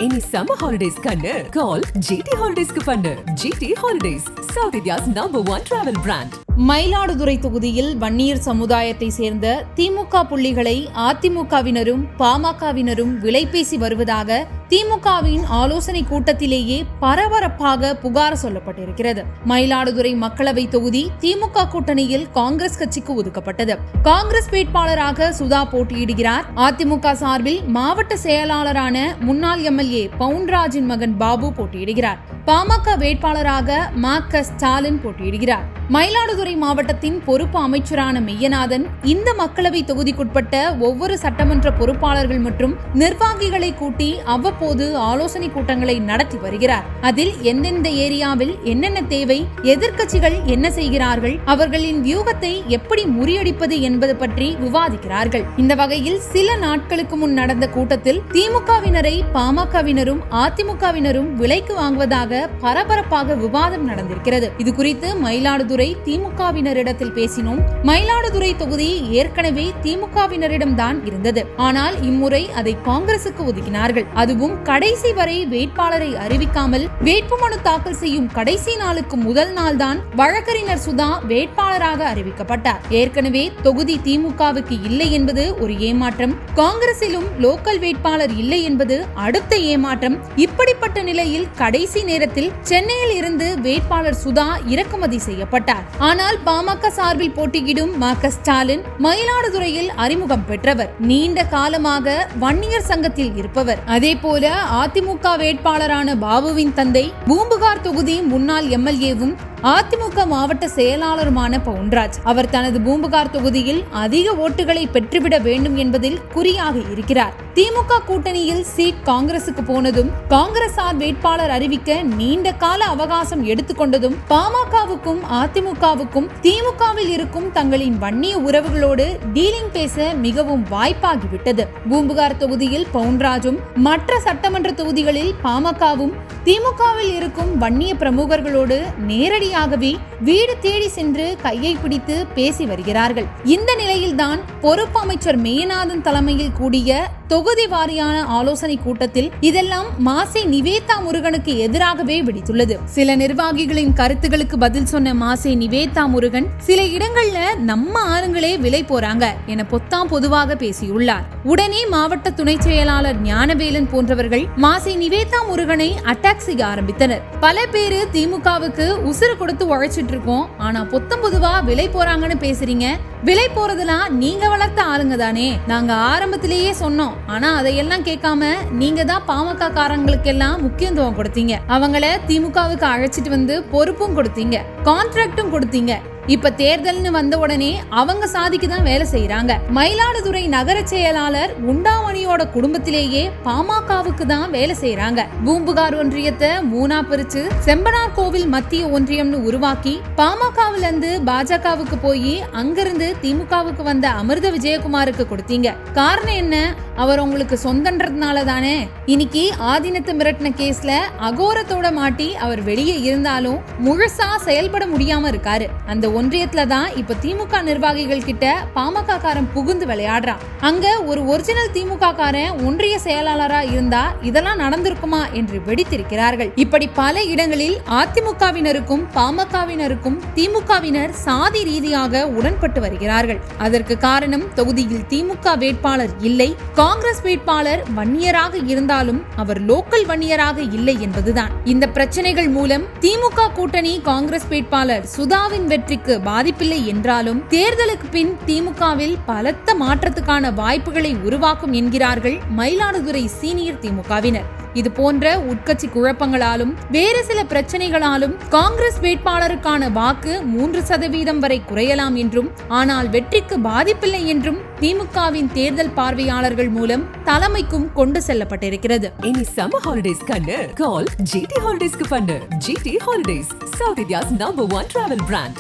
இனி summer holidays கண்ணு கால் GT ஹாலிடேஸ்க்கு பண்ணு. GT holidays, South India's #1 travel brand. Mayiladuthurai தொகுதியில் வன்னியர் சமுதாயத்தை சேர்ந்த திமுக புள்ளிகளை அதிமுகவினரும் பாமகவினரும் விலைபேசி வருவதாக திமுகவின் ஆலோசனை கூட்டத்திலேயே பரபரப்பாக புகார் சொல்லப்பட்டிருக்கிறது. மயிலாடுதுறை மக்களவை தொகுதி திமுக கூட்டணியில் காங்கிரஸ் கட்சிக்கு ஒதுக்கப்பட்டது. காங்கிரஸ் வேட்பாளராக சுதா போட்டியிடுகிறார். அதிமுக சார்பில் மாவட்ட செயலாளரான முன்னாள் MLA பவுன்ராஜின் மகன் பாபு போட்டியிடுகிறார். பாமக வேட்பாளராக மா.க. ஸ்டாலின் போட்டியிடுகிறார். மயிலாடுதுறை மாவட்டத்தின் பொறுப்பு அமைச்சரான மெய்யநாதன் இந்த மக்களவை தொகுதிக்குட்பட்ட ஒவ்வொரு சட்டமன்ற பொறுப்பாளர்கள் மற்றும் நிர்வாகிகளை கூட்டி அவ்வப்போது ஆலோசனை கூட்டங்களை நடத்தி வருகிறார். அதில் எந்தெந்த ஏரியாவில் என்னென்ன தேவை, எதிர்க்கட்சிகள் என்ன செய்கிறார்கள், அவர்களின் வியூகத்தை எப்படி முறியடிப்பது என்பது பற்றி விவாதிக்கிறார்கள். இந்த வகையில் சில நாட்களுக்கு முன் நடந்த கூட்டத்தில் திமுகவினரை பாமகவினரும் அதிமுகவினரும் விலைக்கு வாங்குவதாக பரபரப்பாக விவாதம் நடந்திருக்கிறது. இது குறித்து மயிலாடுதுறை திமுகவினரிடத்தில் பேசினோம். மயிலாடுதுறை தொகுதி ஏற்கனவே திமுகவினரிடம் தான் இருந்தது. ஆனால் இம்முறை அதை காங்கிரசுக்கு ஒதுக்கினார்கள். அதுவும் கடைசி வரை வேட்பாளரை அறிவிக்காமல் வேட்புமனு தாக்கல் செய்யும் கடைசி நாளுக்கு முதல் நாள் தான் வழக்கறிஞர் சுதா வேட்பாளராக அறிவிக்கப்பட்டார். ஏற்கனவே தொகுதி திமுகவுக்கு இல்லை என்பது ஒரு ஏமாற்றம், காங்கிரசிலும் லோக்கல் வேட்பாளர் இல்லை என்பது அடுத்த ஏமாற்றம். இப்படிப்பட்ட நிலையில் கடைசி நேரத்தில் சென்னையில் இருந்து வேட்பாளர் சுதா இறக்குமதி செய்யப்பட்டார். ஆனால் பாமக சார்பில் போட்டியிடும் மா.க. ஸ்டாலின் மயிலாடுதுறையில் அறிமுகம் பெற்றவர், நீண்ட காலமாக வன்னியர் சங்கத்தில் இருப்பவர். அதே போல அதிமுக வேட்பாளரான பாபுவின் தந்தை பூம்புகார் தொகுதி முன்னாள் MLA-வும் அதிமுக மாவட்ட செயலாளருமான பவுன்ராஜ். அவர் தனது பூம்புகார் தொகுதியில் அதிக ஓட்டுகளை பெற்றுவிட வேண்டும் என்பதில் குறியாக இருக்கிறார். திமுக கூட்டணியில் சீட் காங்கிரசுக்கு போனதும் காங்கிரசார் வேட்பாளர் அறிவிக்க நீண்ட கால அவகாசம் எடுத்துக்கொண்டதும் பாமகவுக்கும் அதிமுகவுக்கும் திமுகவில் இருக்கும் தங்களின் வன்னிய உறவுகளோடு டீலிங் பேச மிகவும் வாய்ப்பாகிவிட்டது. பூம்புகார் தொகுதியில் பவுன்ராஜும் மற்ற சட்டமன்ற தொகுதிகளில் பாமகவும் திமுகவில் இருக்கும் வன்னிய பிரமுகர்களோடு நேரடியாகவே வீடு தேடி சென்று கையை பிடித்து பேசி வருகிறார்கள். இந்த நிலையில்தான் பொறுப்பு அமைச்சர் மெய்யநாதன் தலைமையில் கூடிய தொகுதி வாரியான ஆலோசனை கூட்டத்தில் இதெல்லாம் மாசே நிவேதா முருகனுக்கு எதிராகவே வெடித்துள்ளது. சில நிர்வாகிகளின் கருத்துகளுக்கு பதில் சொன்ன மாசே நிவேதா முருகன் சில இடங்கள்ல நம்ம ஆளுங்களே விலை போறாங்க என பொத்தாம் பொதுவாக பேசியுள்ளார். உடனே மாவட்ட துணை செயலாளர் ஞானவேலன் போன்றவர்கள் மாசே நிவேதா முருகனை அட்டாக் செய்ய ஆரம்பித்தனர். பல பேரு திமுகவுக்கு உசுறு கொடுத்து உழைச்சிட்டு இருக்கோம், ஆனா பொத்தம் பொதுவா விலை போறாங்கன்னு பேசுறீங்க. விலை போறதெல்லாம் நீங்க வளர்த்த ஆளுங்க தானே, நாங்க ஆரம்பத்திலேயே சொன்னோம். ஆனா அதையெல்லாம் கேட்காம நீங்க தான் பாமக காரங்களுக்கு எல்லாம் முக்கியத்துவம் கொடுத்தீங்க. அவங்கள திமுகவுக்கு அழைச்சிட்டு வந்து பொறுப்பும் கொடுத்தீங்க, கான்ட்ராக்டும் கொடுத்தீங்க. இப்ப தேர்தல்னு வந்த உடனே அவங்க சாதிக்கு தான் வேலை செய்யறாங்க. மயிலாடுதுறை நகர செயலாளர் உண்டாமணியோட குடும்பத்திலேயே பாமகவுக்கு தான் வேலை செய்யறாங்க. பூம்புகார் ஒன்றியத்தை 3ஆ பிரிச்சு செம்பனார் கோவில் மத்திய ஒன்றியம்னு உருவாக்கி பாமகவுல இருந்து பாஜகவுக்கு போய் அங்கிருந்து திமுகவுக்கு வந்த அமிர்த விஜயகுமாருக்கு கொடுத்தீங்க. காரணம் என்ன? அவர் உங்களுக்கு சொந்தன்றதுனால தானே. இன்னைக்கு ஆதீனத்தை மிரட்டின கேஸ்ல அகோரத்தோட மாட்டி அவர் வெளியே இருந்தாலும் முழுசா செயல்பட முடியாம இருக்காரு. அந்த ஒன்றியத்துல தான் இப்ப திமுக நிர்வாகிகள் கிட்ட பாமக காரன் புகுந்து விளையாடுறான். அங்க ஒரு ஒரிஜினல் திமுக காரன் ஒன்றிய செயலாளரா இருந்தா இதெல்லாம் நடந்திருக்குமா என்று வெடித்திருக்கிறார்கள். இப்படி பல இடங்களில் அதிமுகவினருக்கும் பாமகவினருக்கும் திமுகவினர் சாதி ரீதியாக உடன்பட்டு வருகிறார்கள். அதற்கு காரணம் தொகுதியில் திமுக வேட்பாளர் இல்லை, காங்கிரஸ் வேட்பாளர் வன்னியராக இருந்தாலும் அவர் லோக்கல் வன்னியராக இல்லை என்பதுதான். இந்த பிரச்சனைகள் மூலம் திமுக கூட்டணி காங்கிரஸ் வேட்பாளர் சுதாவின் வெற்றிக்கு பாதிப்பில்லை என்றாலும் தேர்தலுக்கு பின் திமுகவில் பலத்த மாற்றத்துக்கான வாய்ப்புகளை உருவாக்கும் என்கிறார்கள் மயிலாடுதுறை சீனியர் திமுகவினர். இது போன்ற உட்கட்சி குழப்பங்களாலும் வேறு சில பிரச்சனைகளாலும் காங்கிரஸ் வேட்பாளருக்கான வாக்கு 3% வரை குறையலாம் என்றும், ஆனால் வெற்றிக்கு பாதிப்பில்லை என்றும் திமுகவின் தேர்தல் பார்வையாளர்கள் மூலம் தலைமைக்கும் கொண்டு செல்லப்பட்டிருக்கிறது. இனி சம்மர் ஹாலிடேஸ் கண்ணு கால் GT ஹாலிடேஸ்க்கு பண்ணு. GT holidays, South India's #1 travel brand.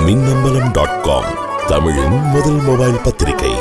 மின்னம்பலம்.com தமிழின் முதல் மொபைல் பத்திரிகை.